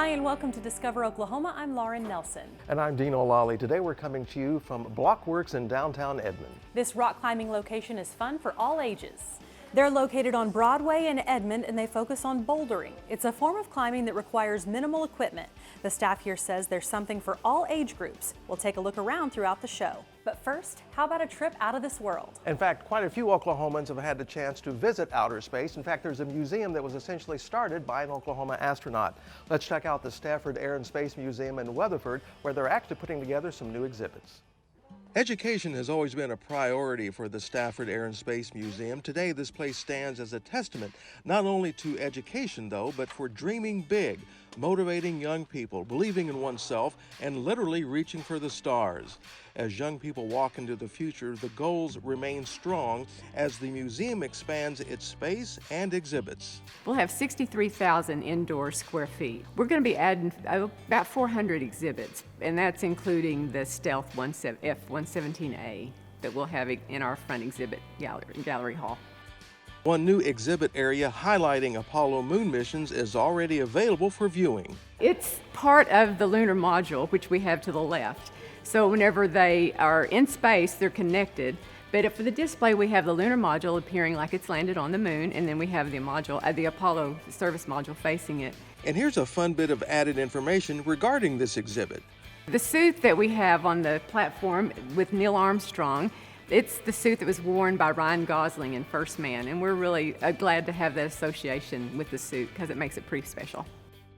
Hi and welcome to Discover Oklahoma. I'm Lauren Nelson. And I'm Dean O'Lally. Today we're coming to you from Blockworks in downtown Edmond. This rock climbing location is fun for all ages. They're located on Broadway in Edmond and they focus on bouldering. It's a form of climbing that requires minimal equipment. The staff here says there's something for all age groups. We'll take a look around throughout the show. But first, how about a trip out of this world? In fact, quite a few Oklahomans have had the chance to visit outer space. In fact, there's a museum that was essentially started by an Oklahoma astronaut. Let's check out the Stafford Air and Space Museum in Weatherford, where they're actually putting together some new exhibits. Education has always been a priority for the Stafford Air and Space Museum. Today, this place stands as a testament not only to education, though, but for dreaming big, motivating young people, believing in oneself, and literally reaching for the stars. As young people walk into the future, the goals remain strong as the museum expands its space and exhibits. We'll have 63,000 indoor square feet. We're going to be adding about 400 exhibits, and that's including the Stealth F-117A that we'll have in our front exhibit gallery hall. One new exhibit area highlighting Apollo moon missions is already available for viewing. It's part of the lunar module, which we have to the left. So whenever they are in space, they're connected. But for the display, we have the lunar module appearing like it's landed on the moon, and then we have the Apollo service module facing it. And here's a fun bit of added information regarding this exhibit. The suit that we have on the platform with Neil Armstrong, it's the suit that was worn by Ryan Gosling in First Man, and we're really glad to have that association with the suit because it makes it pretty special.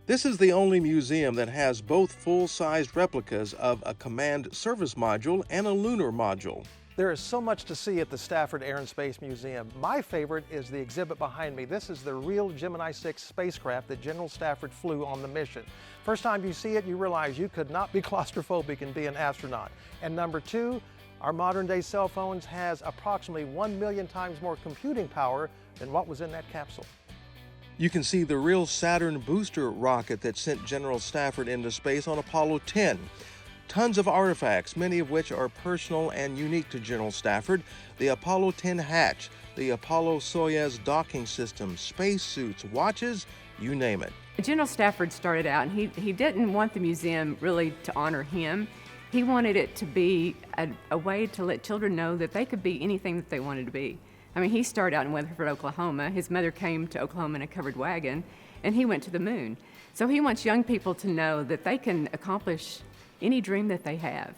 This is the only museum that has both full-sized replicas of a command service module and a lunar module. There is so much to see at the Stafford Air and Space Museum. My favorite is the exhibit behind me. This is the real Gemini 6 spacecraft that General Stafford flew on the mission. First time you see it, you realize you could not be claustrophobic and be an astronaut. And number two, our modern day cell phones has approximately 1 million times more computing power than what was in that capsule. You can see the real Saturn booster rocket that sent General Stafford into space on Apollo 10. Tons of artifacts, many of which are personal and unique to General Stafford. The Apollo 10 hatch, the Apollo-Soyuz docking system, spacesuits, watches, you name it. General Stafford started out, and he didn't want the museum really to honor him. He wanted it to be a way to let children know that they could be anything that they wanted to be. I mean, he started out in Weatherford, Oklahoma. His mother came to Oklahoma in a covered wagon, and he went to the moon. So he wants young people to know that they can accomplish any dream that they have.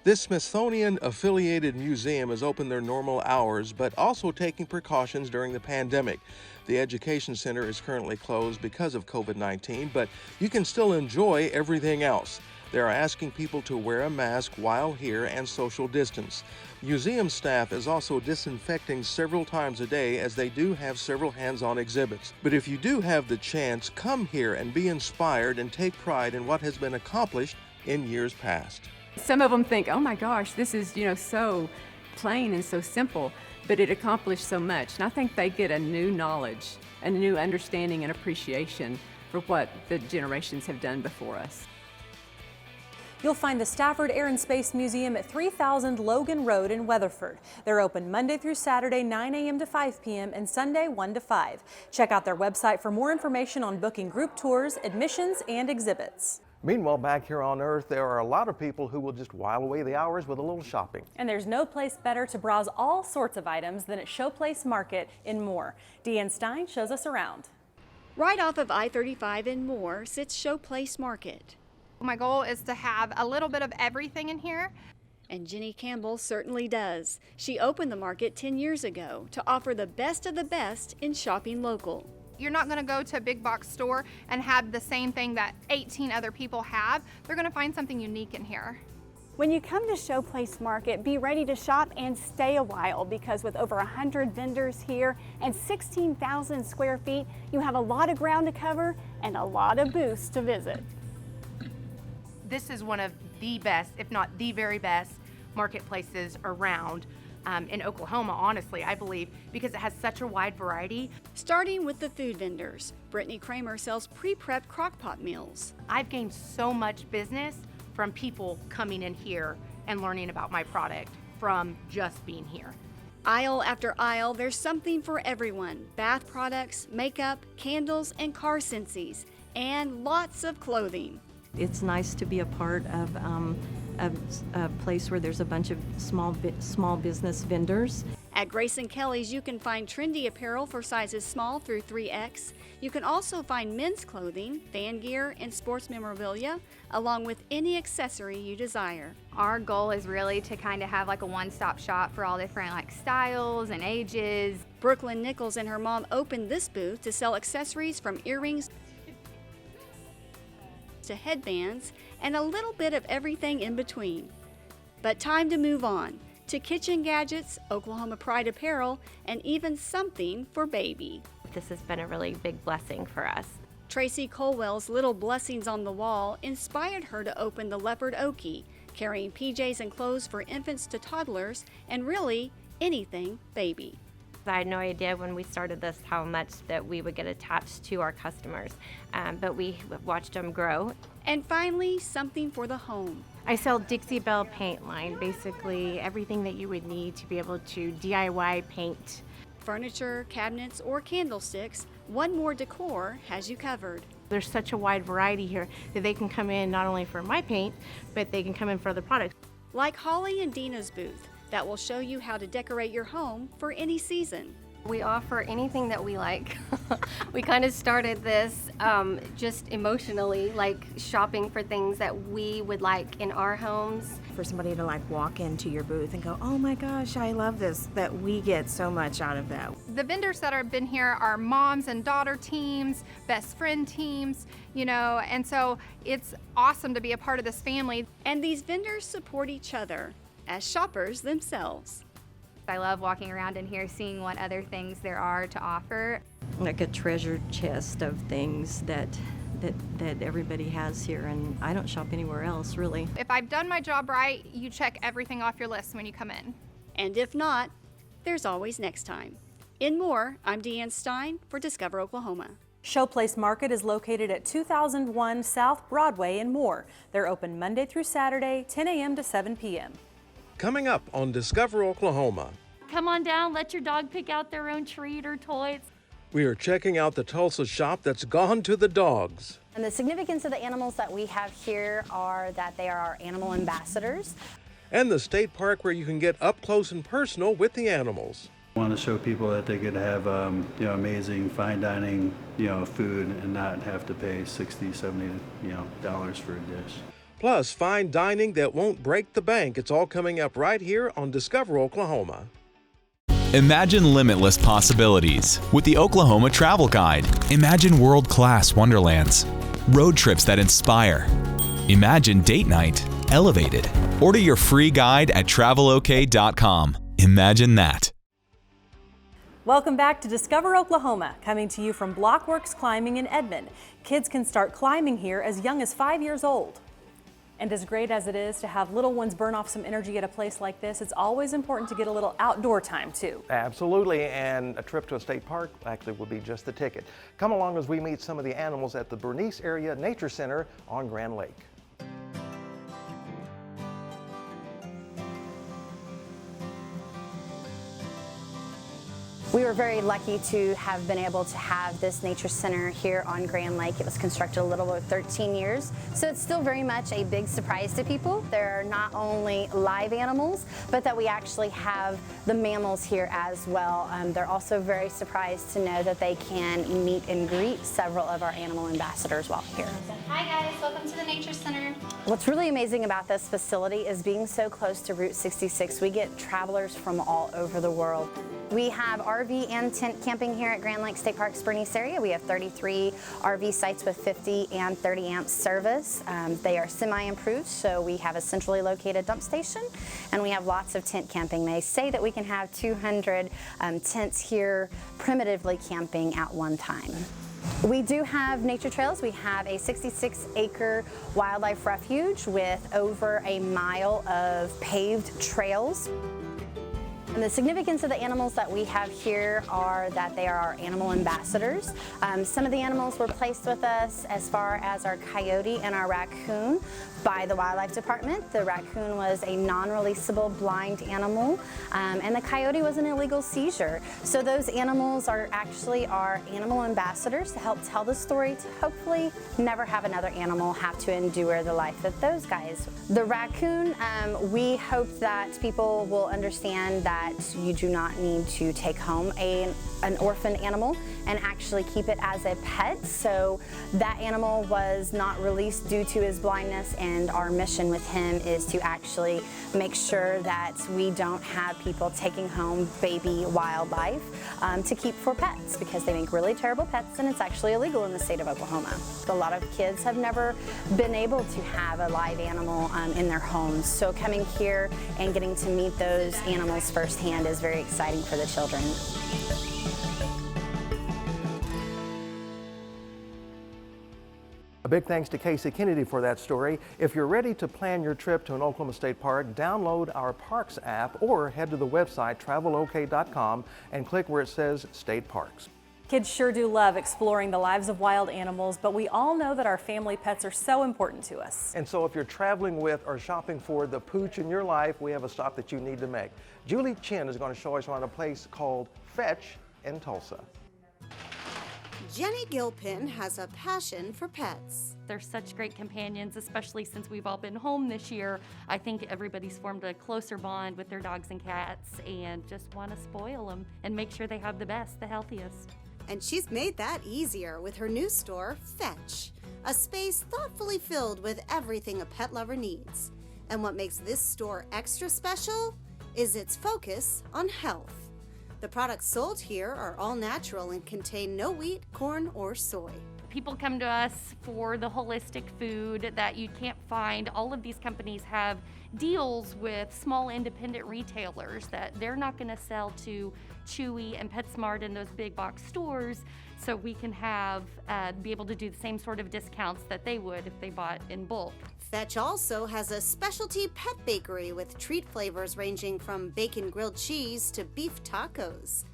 This Smithsonian-affiliated museum is open their normal hours, but also taking precautions during the pandemic. The Education Center is currently closed because of COVID-19, but you can still enjoy everything else. They are asking people to wear a mask while here and social distance. Museum staff is also disinfecting several times a day as they do have several hands-on exhibits. But if you do have the chance, come here and be inspired and take pride in what has been accomplished in years past. Some of them think, oh my gosh, this is, so plain and so simple, but it accomplished so much. And I think they get a new knowledge, a new understanding and appreciation for what the generations have done before us. You'll find the Stafford Air and Space Museum at 3000 Logan Road in Weatherford. They're open Monday through Saturday, 9 a.m. to 5 p.m. and Sunday, 1 to 5. Check out their website for more information on booking group tours, admissions, and exhibits. Meanwhile, back here on Earth, there are a lot of people who will just while away the hours with a little shopping. And there's no place better to browse all sorts of items than at Showplace Market in Moore. Deanne Stein shows us around. Right off of I-35 in Moore sits Showplace Market. My goal is to have a little bit of everything in here. And Jenny Campbell certainly does. She opened the market 10 years ago to offer the best of the best in shopping local. You're not going to go to a big box store and have the same thing that 18 other people have. They're going to find something unique in here. When you come to Showplace Market, be ready to shop and stay a while because with over 100 vendors here and 16,000 square feet, you have a lot of ground to cover and a lot of booths to visit. This is one of the best, if not the very best, marketplaces around in Oklahoma, honestly, I believe, because it has such a wide variety. Starting with the food vendors, Brittany Kramer sells pre-prepped crock-pot meals. I've gained so much business from people coming in here and learning about my product from just being here. Aisle after aisle, there's something for everyone. Bath products, makeup, candles, and car scentsies. and lots of clothing. It's nice to be a part of a place where there's a bunch of small business vendors. At Grace & Kelly's, you can find trendy apparel for sizes small through 3X. You can also find men's clothing, fan gear, and sports memorabilia, along with any accessory you desire. Our goal is really to kind of have like a one-stop shop for all different like styles and ages. Brooklyn Nichols and her mom opened this booth to sell accessories from earrings to headbands and a little bit of everything in between. But time to move on to kitchen gadgets, Oklahoma Pride apparel, and even something for baby. This has been a really big blessing for us. Tracy Colwell's Little Blessings on the Wall inspired her to open the Leopard Okie, carrying PJs and clothes for infants to toddlers, and really anything baby. I had no idea when we started this how much that we would get attached to our customers, but we watched them grow. And finally, something for the home. I sell Dixie Belle paint line, basically everything that you would need to be able to DIY paint. Furniture, cabinets, or candlesticks, One More Decor has you covered. There's such a wide variety here that they can come in not only for my paint, but they can come in for other products. Like Holly and Dina's booth, that will show you how to decorate your home for any season. We offer anything that we like. We kind of started this just emotionally, like shopping for things that we would like in our homes. For somebody to like walk into your booth and go, oh my gosh, I love this, that we get so much out of that. The vendors that have been here are moms and daughter teams, best friend teams, you know, and so it's awesome to be a part of this family. And these vendors support each other as shoppers themselves. I love walking around in here, seeing what other things there are to offer. Like a treasure chest of things that everybody has here, and I don't shop anywhere else, really. If I've done my job right, you check everything off your list when you come in. And if not, there's always next time. In Moore, I'm Deanne Stein for Discover Oklahoma. Showplace Market is located at 2001 South Broadway in Moore. They're open Monday through Saturday, 10 a.m. to 7 p.m. Coming up on Discover Oklahoma. Come on down, let your dog pick out their own treat or toys. We are checking out the Tulsa shop that's gone to the dogs. And the significance of the animals that we have here are that they are our animal ambassadors. And the state park where you can get up close and personal with the animals. I want to show people that they could have amazing fine dining food and not have to pay $60, $70 dollars for a dish. Plus, fine dining that won't break the bank. It's all coming up right here on Discover Oklahoma. Imagine limitless possibilities with the Oklahoma Travel Guide. Imagine world-class wonderlands, road trips that inspire. Imagine date night elevated. Order your free guide at travelok.com. Imagine that. Welcome back to Discover Oklahoma, coming to you from Blockworks Climbing in Edmond. Kids can start climbing here as young as 5 years old. And as great as it is to have little ones burn off some energy at a place like this, it's always important to get a little outdoor time too. Absolutely, and a trip to a state park actually will be just the ticket. Come along as we meet some of the animals at the Bernice Area Nature Center on Grand Lake. We were very lucky to have been able to have this nature center here on Grand Lake. It was constructed a little over 13 years, so it's still very much a big surprise to people. There are not only live animals, but that we actually have the mammals here as well. They're also very surprised to know that they can meet and greet several of our animal ambassadors while here. Hi guys, welcome to the Nature Center. What's really amazing about this facility is being so close to Route 66. We get travelers from all over the world. We have RV and tent camping here at Grand Lake State Park's Bernice area. We have 33 RV sites with 50 and 30 amp service. They are semi-improved, so we have a centrally located dump station, and we have lots of tent camping. They say that we can have 200 tents here primitively camping at one time. We do have nature trails. We have a 66-acre wildlife refuge with over a mile of paved trails. And the significance of the animals that we have here are that they are our animal ambassadors. Some of the animals were placed with us as far as our coyote and our raccoon by the Wildlife Department. The raccoon was a non-releasable blind animal, and the coyote was an illegal seizure. So those animals are actually our animal ambassadors to help tell the story to hopefully never have another animal have to endure the life that those guys. The raccoon, we hope that people will understand that you do not need to take home an orphan animal and actually keep it as a pet. So that animal was not released due to his blindness, and our mission with him is to actually make sure that we don't have people taking home baby wildlife to keep for pets, because they make really terrible pets and it's actually illegal in the state of Oklahoma. A lot of kids have never been able to have a live animal in their homes. So coming here and getting to meet those animals firsthand is very exciting for the children. A big thanks to Casey Kennedy for that story. If you're ready to plan your trip to an Oklahoma State Park, download our Parks app or head to the website travelok.com and click where it says State Parks. Kids sure do love exploring the lives of wild animals, but we all know that our family pets are so important to us. And so if you're traveling with or shopping for the pooch in your life, we have a stop that you need to make. Julie Chin is going to show us around a place called Fetch in Tulsa. Jenny Gilpin has a passion for pets. They're such great companions, especially since we've all been home this year. I think everybody's formed a closer bond with their dogs and cats and just want to spoil them and make sure they have the best, the healthiest. And she's made that easier with her new store, Fetch, a space thoughtfully filled with everything a pet lover needs. And what makes this store extra special is its focus on health. The products sold here are all natural and contain no wheat, corn, or soy. People come to us for the holistic food that you can't find. All of these companies have deals with small independent retailers that they're not going to sell to Chewy and PetSmart in those big box stores, so we can have be able to do the same sort of discounts that they would if they bought in bulk. Fetch also has a specialty pet bakery with treat flavors ranging from bacon grilled cheese to beef tacos.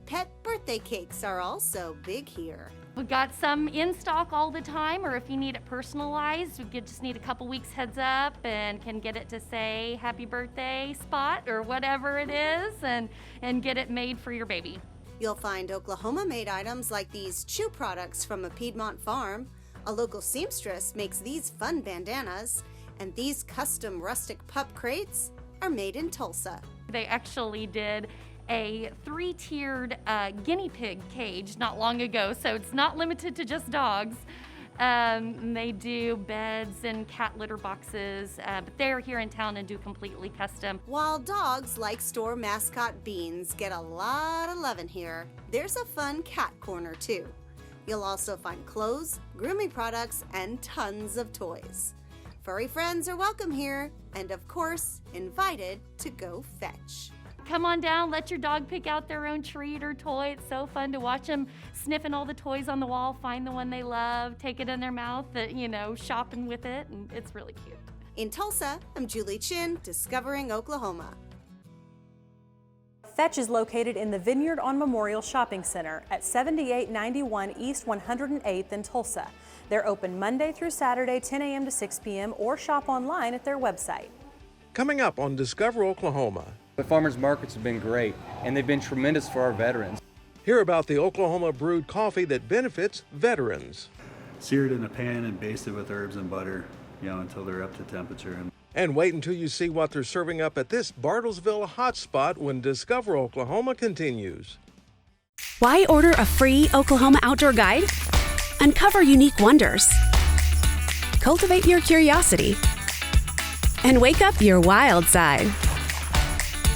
Pet birthday cakes are also big here. We've got some in stock all the time, or if you need it personalized, you just need a couple weeks heads up and can get it to say happy birthday spot or whatever it is, and get it made for your baby. You'll find Oklahoma-made items like these chew products from a Piedmont farm. A local seamstress makes these fun bandanas, and these custom rustic pup crates are made in Tulsa. They actually did a 3-tiered guinea pig cage not long ago, so it's not limited to just dogs. They do beds and cat litter boxes, but they're here in town and do completely custom. While dogs like store mascot Beans get a lot of loving here, there's a fun cat corner too. You'll also find clothes, grooming products, and tons of toys. Furry friends are welcome here, and of course, invited to go fetch. Come on down, let your dog pick out their own treat or toy. It's so fun to watch them sniffing all the toys on the wall, find the one they love, take it in their mouth, shopping with it, and it's really cute. In Tulsa, I'm Julie Chin, Discovering Oklahoma. Fetch is located in the Vineyard on Memorial Shopping Center at 7891 East 108th in Tulsa. They're open Monday through Saturday, 10 a.m. to 6 p.m. or shop online at their website. Coming up on Discover Oklahoma. The farmers markets have been great, and they've been tremendous for our veterans. Hear about the Oklahoma brewed coffee that benefits veterans. Seared in a pan and basted with herbs and butter, until they're up to temperature. And wait until you see what they're serving up at this Bartlesville hotspot when Discover Oklahoma continues. Why order a free Oklahoma outdoor guide? Uncover unique wonders. Cultivate your curiosity. And wake up your wild side.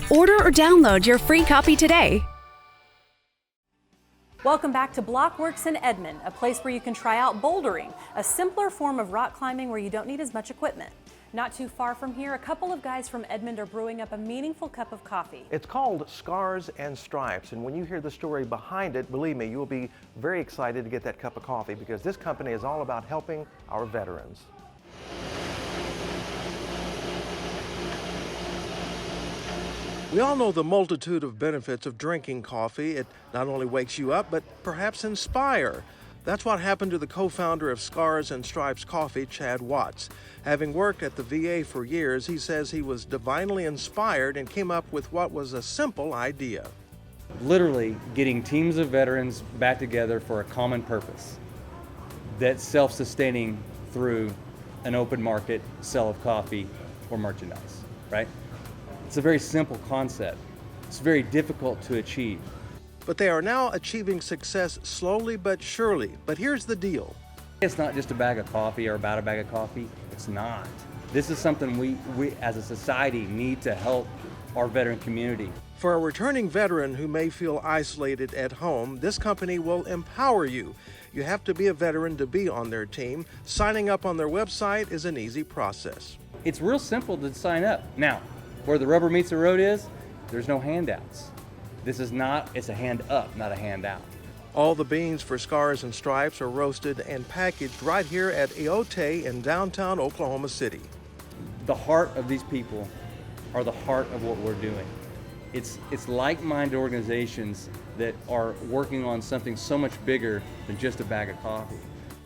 Order or download your free copy today. Welcome back to Blockworks in Edmond, a place where you can try out bouldering, a simpler form of rock climbing where you don't need as much equipment. Not too far from here, a couple of guys from Edmond are brewing up a meaningful cup of coffee. It's called Scars and Stripes, and when you hear the story behind it, believe me, you will be very excited to get that cup of coffee because this company is all about helping our veterans. We all know the multitude of benefits of drinking coffee. It not only wakes you up, but perhaps inspire. That's what happened to the co-founder of Scars and Stripes Coffee, Chad Watts. Having worked at the VA for years, he says he was divinely inspired and came up with what was a simple idea. Literally getting teams of veterans back together for a common purpose that's self-sustaining through an open market sale of coffee or merchandise, right? It's a very simple concept. It's very difficult to achieve. But they are now achieving success slowly but surely. But here's the deal. It's not just a bag of coffee or about a bag of coffee. It's not. This is something we as a society need to help our veteran community. For a returning veteran who may feel isolated at home, this company will empower you. You have to be a veteran to be on their team. Signing up on their website is an easy process. It's real simple to sign up. Now, where the rubber meets the road is, there's no handouts. This is not, it's a hand up, not a handout. All the beans for Scars and Stripes are roasted and packaged right here at Eote in downtown Oklahoma City. The heart of these people are the heart of what we're doing. It's like-minded organizations that are working on something so much bigger than just a bag of coffee.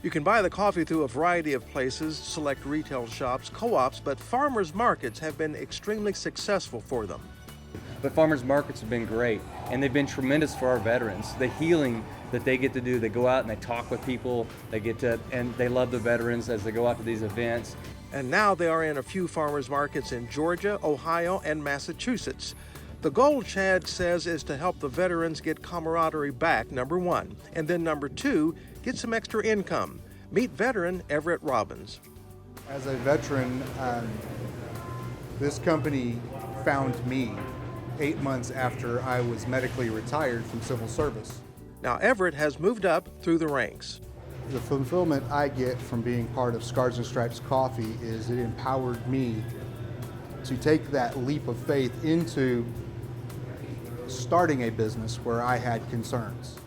You can buy the coffee through a variety of places, select retail shops, co-ops, but farmers markets have been extremely successful for them. But farmers markets have been great, and they've been tremendous for our veterans. The healing that they get to do, they go out and they talk with people, and they love the veterans as they go out to these events. And now they are in a few farmers markets in Georgia, Ohio, and Massachusetts. The goal, Chad says, is to help the veterans get camaraderie back, number one, and then number two, get some extra income. Meet veteran Everett Robbins. As a veteran, this company found me 8 months after I was medically retired from civil service. Now Everett has moved up through the ranks. The fulfillment I get from being part of Scars and Stripes Coffee is it empowered me to take that leap of faith into starting a business where I had concerns.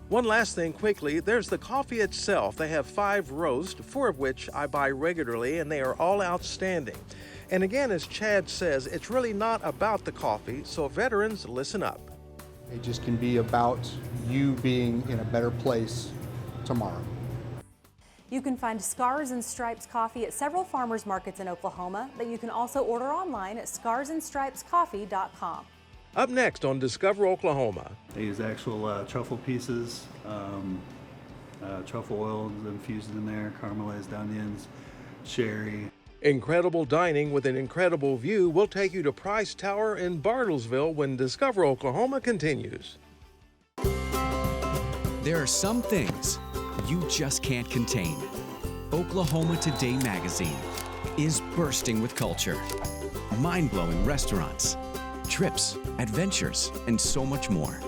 One last thing quickly, there's the coffee itself. They have 5 roasts, 4 of which I buy regularly, and they are all outstanding. And again, as Chad says, it's really not about the coffee, so veterans, listen up. It just can be about you being in a better place tomorrow. You can find Scars and Stripes coffee at several farmers markets in Oklahoma, but you can also order online at scarsandstripescoffee.com. Up next on Discover Oklahoma. They use actual truffle pieces, truffle oil infused in there, caramelized onions, sherry. Incredible dining with an incredible view will take you to Price Tower in Bartlesville when Discover Oklahoma continues. There are some things you just can't contain. Oklahoma Today magazine is bursting with culture, mind-blowing restaurants, trips, adventures, and so much more.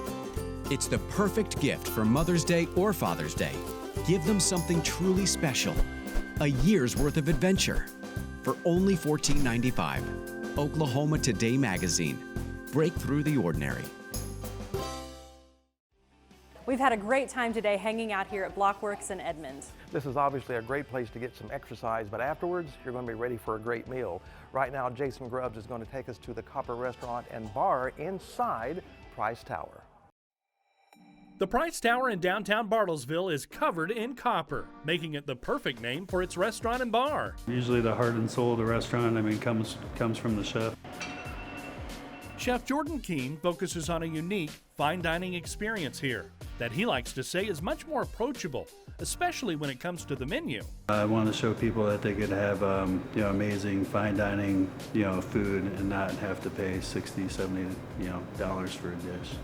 It's the perfect gift for Mother's Day or Father's Day. Give them something truly special, a year's worth of adventure. For only $14.95, Oklahoma Today magazine. Break through the ordinary. We've had a great time today hanging out here at Blockworks in Edmond. This is obviously a great place to get some exercise, but afterwards, you're going to be ready for a great meal. Right now, Jason Grubbs is going to take us to the Copper Restaurant and Bar inside Price Tower. The Price Tower in downtown Bartlesville is covered in copper, making it the perfect name for its restaurant and bar. Usually the heart and soul of the restaurant, comes from the chef. Chef Jordan Keene focuses on a unique fine dining experience here that he likes to say is much more approachable, especially when it comes to the menu. I want to show people that they could have amazing fine dining food and not have to pay $60, $70 for a dish.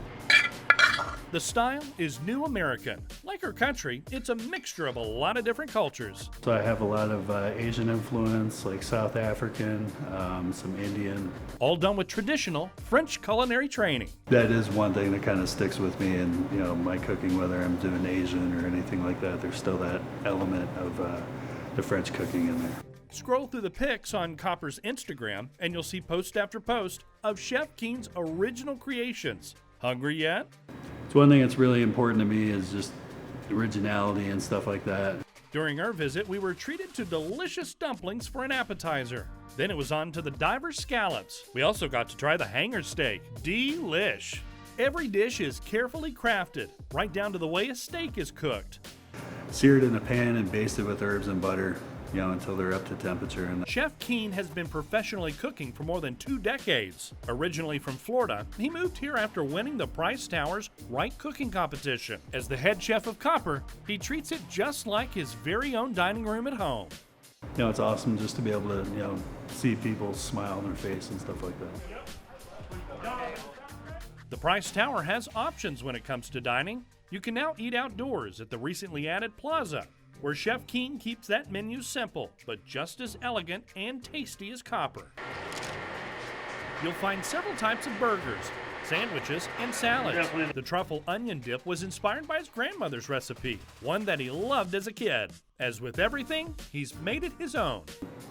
The style is new American. Like our country, it's a mixture of a lot of different cultures. So I have a lot of Asian influence, like South African, some Indian. All done with traditional French culinary training. That is one thing that kind of sticks with me in my cooking, whether I'm doing Asian or anything like that. There's still that element of the French cooking in there. Scroll through the pics on Copper's Instagram and you'll see post after post of Chef Keene's original creations. Hungry yet? It's one thing that's really important to me is just originality and stuff like that. During our visit, we were treated to delicious dumplings for an appetizer. Then it was on to the diver scallops. We also got to try the hanger steak. Delish! Every dish is carefully crafted, right down to the way a steak is cooked. Seared in a pan and basted with herbs and butter, until they're up to temperature. And Chef Keen has been professionally cooking for more than 2 decades. Originally from Florida, he moved here after winning the Price Tower's Right Cooking competition. As the head chef of Copper, he treats it just like his very own dining room at home. it's awesome just to be able to, see people smile on their face and stuff like that. The Price Tower has options when it comes to dining. You can now eat outdoors at the recently added Plaza, where Chef Keen keeps that menu simple, but just as elegant and tasty as Copper. You'll find several types of burgers, sandwiches, and salads. The truffle onion dip was inspired by his grandmother's recipe, one that he loved as a kid. As with everything, he's made it his own.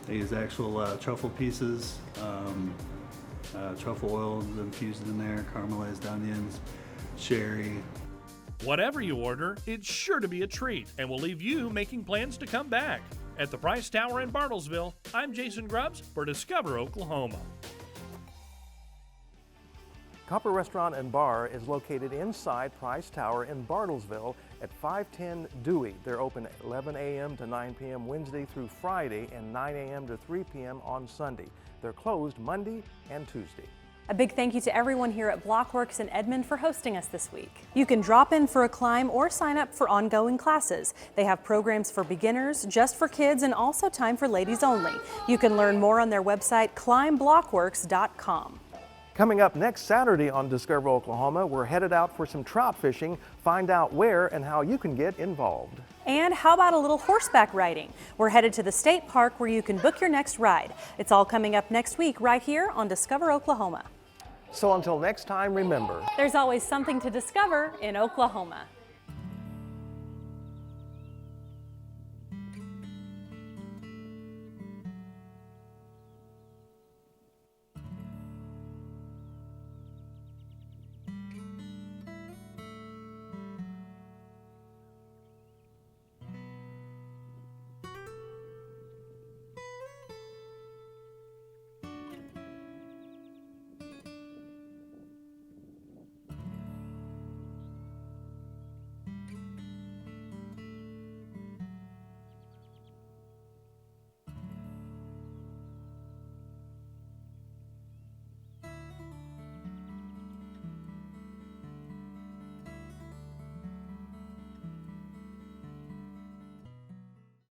They use actual truffle pieces, truffle oil infused in there, caramelized onions, sherry. Whatever you order, it's sure to be a treat and will leave you making plans to come back. At the Price Tower in Bartlesville, I'm Jason Grubbs for Discover Oklahoma. Copper Restaurant and Bar is located inside Price Tower in Bartlesville at 510 Dewey. They're open 11 a.m. to 9 p.m. Wednesday through Friday and 9 a.m. to 3 p.m. on Sunday. They're closed Monday and Tuesday. A big thank you to everyone here at Blockworks in Edmond for hosting us this week. You can drop in for a climb or sign up for ongoing classes. They have programs for beginners, just for kids, and also time for ladies only. You can learn more on their website, climbblockworks.com. Coming up next Saturday on Discover Oklahoma, we're headed out for some trout fishing. Find out where and how you can get involved. And how about a little horseback riding? We're headed to the state park where you can book your next ride. It's all coming up next week right here on Discover Oklahoma. So until next time, remember, there's always something to discover in Oklahoma.